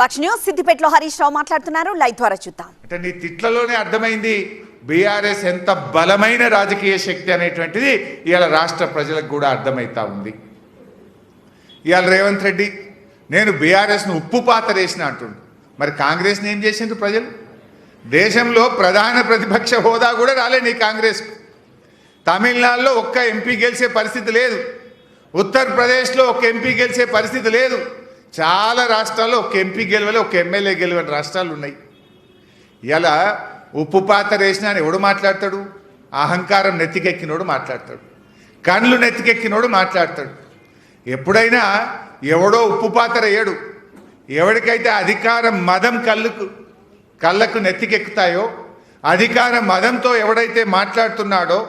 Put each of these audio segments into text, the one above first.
పక్ష న్యూస్ సిద్దిపేటలో హరీష్ రావు మాట్లాడుతున్నారు. లైవ్ ద్వారా చూద్దాం. అంటే నీ తిట్లలోనే అర్థమైంది బీఆర్ఎస్ ఎంత బలమైన రాజకీయ శక్తి అనేటువంటిది ఇవాళ రాష్ట్ర ప్రజలకు కూడా అర్థమవుతా ఉంది. ఇవాళ రేవంత్ రెడ్డి నేను బీఆర్ఎస్ను ఉప్పు పాత్ర వేసిన అంటుండు. మరి కాంగ్రెస్ని ఏం చేసిండ్రు ప్రజలు? దేశంలో ప్రధాన ప్రతిపక్ష హోదా కూడా రాలే నీ కాంగ్రెస్కు. తమిళనాడులో ఒక్క ఎంపీ గెలిచే పరిస్థితి లేదు. ఉత్తరప్రదేశ్లో ఒక ఎంపీ గెలిచే పరిస్థితి లేదు. చాలా రాష్ట్రాల్లో ఒక ఎంపీ గెలవలే, ఒక ఎమ్మెల్యే గెలవని రాష్ట్రాలు ఉన్నాయి. ఇలా ఉప్పు పాత్ర వేసినా అని ఎవడు మాట్లాడతాడు? అహంకారం నెత్తికెక్కినోడు మాట్లాడతాడు, కండ్లు నెత్తికెక్కినోడు మాట్లాడతాడు. ఎప్పుడైనా ఎవడో ఉప్పు పాత్ర వేయడు. ఎవరికైతే అధికారం మదం కళ్ళకు నెత్తికెక్కుతాయో, అధికార మదంతో ఎవడైతే మాట్లాడుతున్నాడో,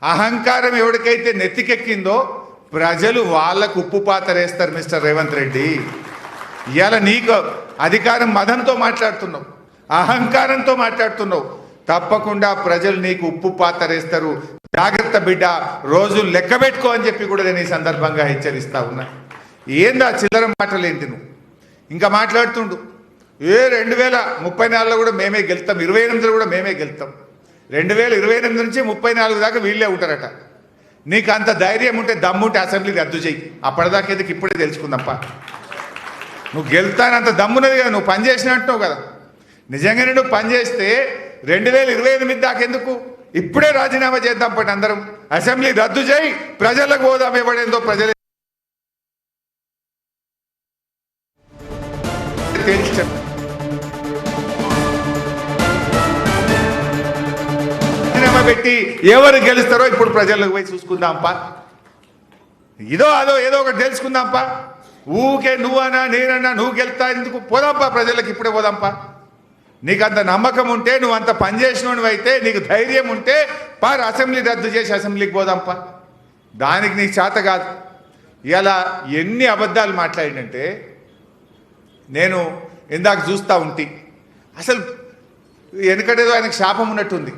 అహంకారం ఎవరికైతే నెత్తికెక్కిందో ప్రజలు వాళ్ళకు ఉప్పు పాత్ర వేస్తారు. మిస్టర్ రేవంత్ రెడ్డి, ఇవాళ నీకు అధికారం మదంతో మాట్లాడుతున్నావు, అహంకారంతో మాట్లాడుతున్నావు. తప్పకుండా ప్రజలు నీకు ఉప్పు పాత్ర వేస్తారు. జాగ్రత్త బిడ్డ, రోజు లెక్క పెట్టుకో అని చెప్పి కూడా నేను ఈ సందర్భంగా హెచ్చరిస్తా ఉన్నా. ఏందా చిల్లర మాటలేంటి నువ్వు? ఇంకా మాట్లాడుతుండు 2034లో కూడా మేమే గెలుస్తాం, 28లో కూడా మేమే గెలుస్తాం. 2028 నుంచి 34 దాకా వీళ్ళే ఉంటారట. నీకు అంత ధైర్యం ఉంటే, దమ్ముంటే అసెంబ్లీ రద్దు చెయ్యి. అప్పటిదాకా ఎందుకు ఇప్పుడే తెలుసుకుందాంపా. నువ్వు గెలుతానంత దమ్మున్నది కదా, నువ్వు పని చేసినట్టున్నావు కదా. నిజంగానే నువ్వు పని చేస్తే 2028 దాకా ఎందుకు? ఇప్పుడే రాజీనామా చేద్దాం పట్టి అందరం, అసెంబ్లీ రద్దు చేయి, ప్రజలకు హోదా ఇవ్వడేందో ప్రజలే పెట్టి ఎవరు గెలుస్తారో ఇప్పుడు ప్రజలకు పోయి చూసుకుందాంపా. ఇదో అదో ఏదో ఒకటి తెలుసుకుందాంపా. ఊకే నువ్వన్నా నేనన్నా నువ్వు గెలుతా ఎందుకు? పోదాంపా, ప్రజలకు ఇప్పుడే పోదాంపా. నీకు అంత నమ్మకం ఉంటే, నువ్వు అంత పనిచేసినవి అయితే, నీకు ధైర్యం ఉంటే పారు అసెంబ్లీ రద్దు చేసి అసెంబ్లీకి పోదాంపా. దానికి నీకు చేత కాదు. ఇలా ఎన్ని అబద్ధాలు మాట్లాడిందంటే నేను ఇందాక చూస్తూ ఉంటే అసలు వెనకటేదో ఆయనకు శాపం ఉన్నట్టుంది.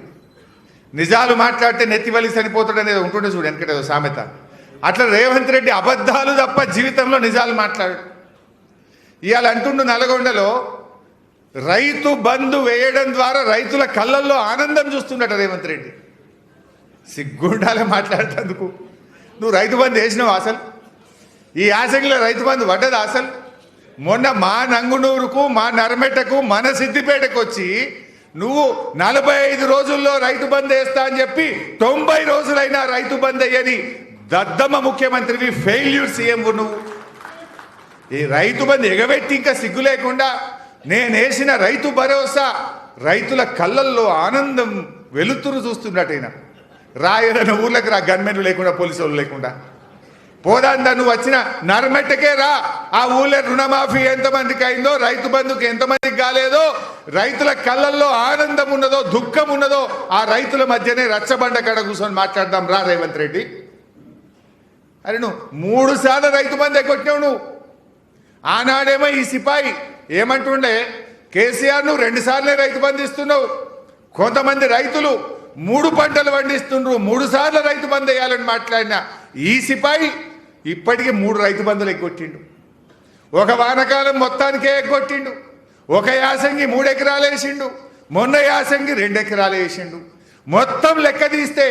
నిజాలు మాట్లాడితే నెత్తివలి చనిపోతాడు అనేది ఉంటుండే చూడు, వెనకటేదో సామెత. అట్లా రేవంత్ రెడ్డి అబద్ధాలు తప్ప జీవితంలో నిజాలు మాట్లాడు. ఇవాళ అంటుండు నల్గొండలో రైతు బంధు వేయడం ద్వారా రైతుల కళ్ళల్లో ఆనందం చూస్తున్నట రేవంత్ రెడ్డి. సిగ్గుండాలే మాట్లాడేందుకు. నువ్వు రైతు బంధు వేసినావు అసలు? ఈ యాసంగిలో రైతు బంధు పడ్డది అసలు? మొన్న మా నంగునూరుకు, మా నర్మెటకు, మన సిద్దిపేటకు వచ్చి నువ్వు 45 రోజుల్లో రైతు బంద్ వేస్తా అని చెప్పి 90 రోజులైనా రైతు బంద్ అయ్యని దద్దమ్మ ముఖ్యమంత్రివి, ఫెయిల్యూర్ సీఎం నువ్వు. ఈ రైతు బంద్ ఎగబెట్టి ఇంకా సిగ్గు లేకుండా నేను వేసిన రైతు భరోసా రైతుల కళ్ళల్లో ఆనందం వెలుతురు చూస్తున్నట్టయినా రాయన ఊర్లకు రా, గన్మెన్లు లేకుండా, పోలీసు వాళ్ళు లేకుండా. పోదాందా నువ్వు వచ్చిన నర్మెట్టకే రా. ఆ ఊళ్ళో రుణమాఫీ ఎంతమందికి అయిందో, రైతు బంధుకి ఎంతమందికి కాలేదో, రైతుల కళ్ళల్లో ఆనందం ఉన్నదో దుఃఖం ఉన్నదో ఆ రైతుల మధ్యనే రచ్చబండ కాడ కూర్చొని మాట్లాడదాం రా రేవంత్ రెడ్డి. అరే నువ్వు 3 సార్లు రైతు బంధు ఎగ్గొట్టినావు నువ్వు. ఆనాడేమో ఈ సిపాయి ఏమంటుండే, కేసీఆర్ నువ్వు 2 సార్లే రైతు బంధు ఇస్తున్నావు. కొంతమంది రైతులు 3 పంటలు పండిస్తుండ్రు, 3 సార్లు రైతు బంధు వేయాలని మాట్లాడిన ఈ సిపాయి ఇప్పటికీ 3 రైతు బంధులు ఎగ్గొట్టిండు. ఒక వానకాలం మొత్తానికే ఎగ్గొట్టిండు. ఒక యాసంగి 3 ఎకరాలు వేసిండు, మొన్న యాసంగి 2 ఎకరాలు వేసిండు. మొత్తం లెక్క తీస్తే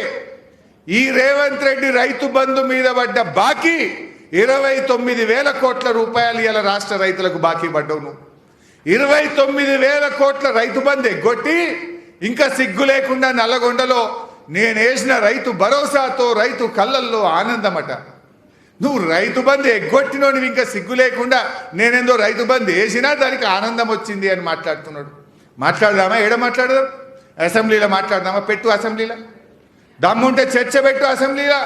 ఈ రేవంత్ రెడ్డి రైతు బంధు మీద పడ్డ బాకీ 29,000 కోట్ల రూపాయలు ఇలా రాష్ట్ర రైతులకు బాకీ పడ్డావు నువ్వు. 29,000 కోట్ల రైతు బంధు ఎగ్గొట్టి ఇంకా సిగ్గు లేకుండా నల్లగొండలో నేను వేసిన రైతు భరోసాతో రైతు కళ్ళల్లో ఆనందమట. నువ్వు రైతు బంధు ఎగ్గొట్టినో నువ్వు ఇంకా సిగ్గు లేకుండా నేనేందో రైతు బంధు వేసినా దానికి ఆనందం వచ్చింది అని మాట్లాడుతున్నాడు. మాట్లాడదామా? ఏడ మాట్లాడదాం? అసెంబ్లీలో మాట్లాడదామా? పెట్టు అసెంబ్లీలో. దమ్ముంటే చర్చ పెట్టు అసెంబ్లీలో.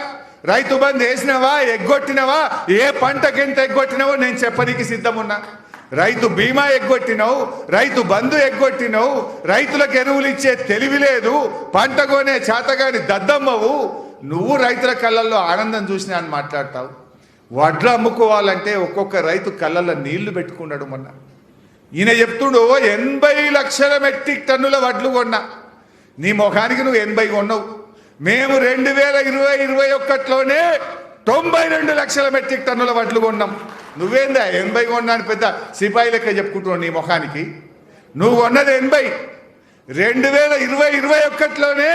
రైతు బంధు వేసినవా, ఎగ్గొట్టినవా, ఏ పంటకి ఎంత ఎగ్గొట్టినవో నేను చెప్పనీకి సిద్ధమున్నా. రైతు బీమా ఎగ్గొట్టినవు, రైతు బంధు ఎగ్గొట్టినవు, రైతులకు ఎరువులు ఇచ్చే తెలివి లేదు, పంట కొనే చేతగాని దద్దమ్మవు. నువ్వు రైతుల కళ్ళల్లో ఆనందం చూసినా అని మాట్లాడతావు. వడ్లు అమ్ముకోవాలంటే ఒక్కొక్క రైతు కళ్ళల్లో నీళ్లు పెట్టుకున్నాడు. మొన్న ఈయన చెప్తుండు 80 లక్షల మెట్రిక్ టన్నుల వడ్లు కొన్నా. నీ ముఖానికి నువ్వు 80 కొన్నావు. మేము 2020-21లోనే 92 లక్షల మెట్రిక్ టన్నుల వడ్లు కొన్నాం. నువ్వేందా 80 కొన్నాను పెద్ద సిపాయి లెక్క చెప్పుకుంటున్నావు నీ ముఖానికి. నువ్వు కొన్నది 80. 2020-21లోనే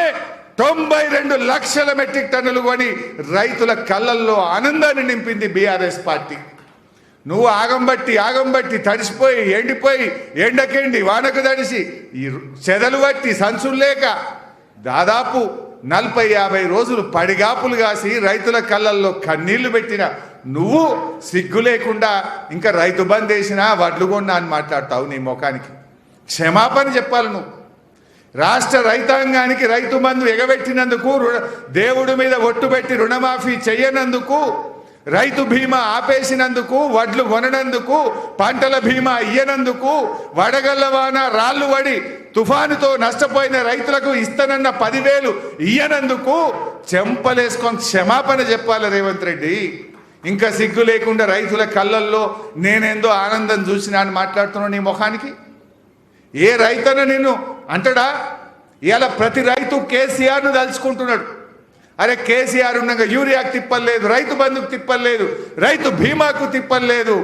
92 లక్షల మెట్రిక్ టన్నులు కొని రైతుల కళ్ళల్లో ఆనందాన్ని నింపింది బీఆర్ఎస్ పార్టీ. నువ్వు ఆగంబట్టి తడిసిపోయి ఎండిపోయి ఎండకెండి వానకు తడిసి ఈ చెదలు బట్టి సంచులు లేక దాదాపు 40-50 రోజులు పడిగాపులు కాసి రైతుల కళ్ళల్లో కన్నీళ్లు పెట్టిన నువ్వు సిగ్గు లేకుండా ఇంకా రైతు బంద్ వేసినా వడ్లు కొన్నా అని మాట్లాడతావు. నీ ముఖానికి క్షమాపణ చెప్పాలి. నువ్వు రాష్ట్ర రైతాంగానికి రైతు బంధు ఎగబెట్టినందుకు, దేవుడి మీద ఒట్టు పెట్టి రుణమాఫీ చెయ్యనందుకు, రైతు బీమా ఆపేసినందుకు, వడ్లు కొననందుకు, పంటల బీమా ఇయ్యనందుకు, వడగళ్ల వాన రాళ్ళు వడి తుఫానుతో నష్టపోయిన రైతులకు ఇస్తానన్న 10,000 ఇయ్యనందుకు చెంపలేసుకొని క్షమాపణ చెప్పాలి రేవంత్ రెడ్డి. ఇంకా సిగ్గు లేకుండా రైతుల కళ్ళల్లో నేనేందో ఆనందం చూసినా అని మాట్లాడుతున్నావు. నీ ముఖానికి ఏ రైతన్న నిన్ను అంటడా? ఇలా ప్రతి రైతు కేసీఆర్ను తలుచుకుంటున్నాడు. అరే కేసీఆర్ ఉండగా యూరియాకు తిప్పలేదు, రైతు బంధుకు తిప్పలేదు, రైతు బీమాకు తిప్పలేదు,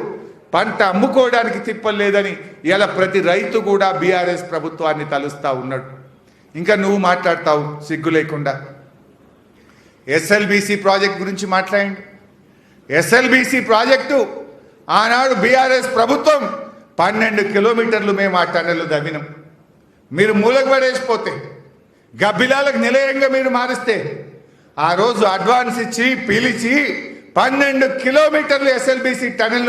పంట అమ్ముకోవడానికి తిప్పలేదని ఇలా ప్రతి రైతు కూడా బీఆర్ఎస్ ప్రభుత్వాన్ని తలుస్తా ఉన్నాడు. ఇంకా నువ్వు మాట్లాడతావు సిగ్గు లేకుండా. ఎస్ఎల్బీసీ ప్రాజెక్ట్ గురించి మాట్లాడండి. ఎస్ఎల్బీసీ ప్రాజెక్టు ఆనాడు బీఆర్ఎస్ ప్రభుత్వం 12 కిలోమీటర్లు మేము ఆ టన్నెలు దవ్వినాం. మీరు మూలకు పడేసిపోతే గబ్బిలాలకు నిలయంగా మీరు మారిస్తే ఆ రోజు అడ్వాన్స్ ఇచ్చి పిలిచి 12 కిలోమీటర్లు ఎస్ఎల్బీసీ టన్నెల్